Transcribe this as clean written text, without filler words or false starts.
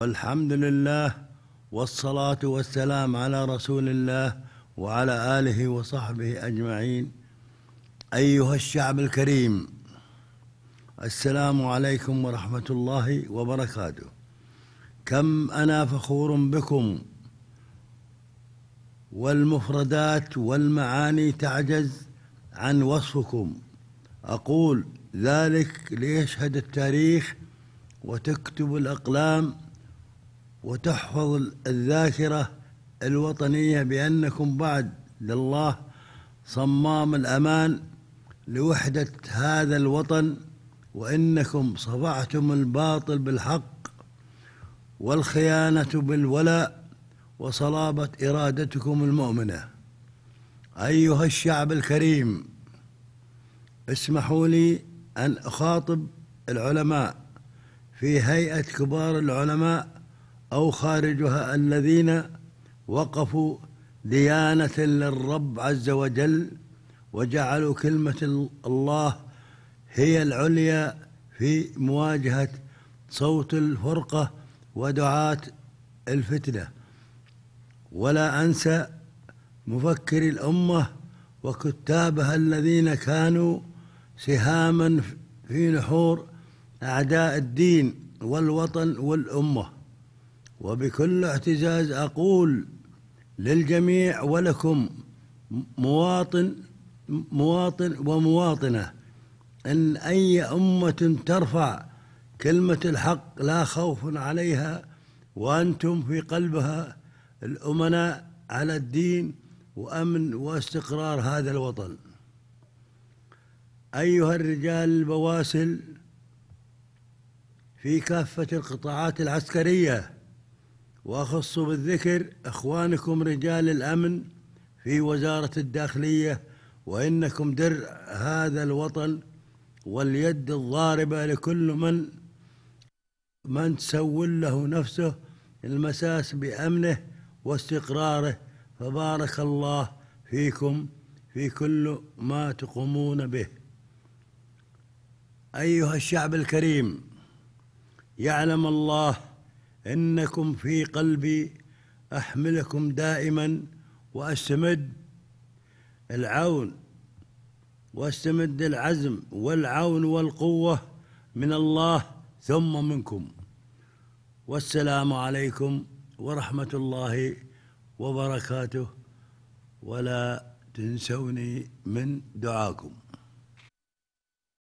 الحمد لله والصلاة والسلام على رسول الله وعلى آله وصحبه أجمعين. أيها الشعب الكريم، السلام عليكم ورحمة الله وبركاته. كم أنا فخور بكم، والمفردات والمعاني تعجز عن وصفكم. أقول ذلك ليشهد التاريخ وتكتب الأقلام وتحفظ الذاكرة الوطنية بأنكم بعد الله صمام الأمان لوحدة هذا الوطن، وإنكم صفعتم الباطل بالحق والخيانة بالولاء وصلابة إرادتكم المؤمنة. أيها الشعب الكريم، اسمحوا لي أن أخاطب العلماء في هيئة كبار العلماء أو خارجها الذين وقفوا ديانة للرب عز وجل وجعلوا كلمة الله هي العليا في مواجهة صوت الفرقة ودعاة الفتنة. ولا أنسى مفكري الأمة وكتابها الذين كانوا سهاما في نحور أعداء الدين والوطن والأمة. وبكل اعتزاز أقول للجميع ولكم مواطن ومواطنة أن أي أمة ترفع كلمة الحق لا خوف عليها، وأنتم في قلبها الأمناء على الدين وأمن واستقرار هذا الوطن. أيها الرجال البواسل في كافة القطاعات العسكرية، وأخص بالذكر إخوانكم رجال الأمن في وزارة الداخلية، وإنكم درع هذا الوطن واليد الضاربة لكل من تسول له نفسه المساس بأمنه واستقراره. فبارك الله فيكم في كل ما تقومون به. أيها الشعب الكريم، يعلم الله إنكم في قلبي أحملكم دائما، وأستمد العون واستمد العزم والعون والقوة من الله ثم منكم. والسلام عليكم ورحمة الله وبركاته، ولا تنسوني من دعاكم.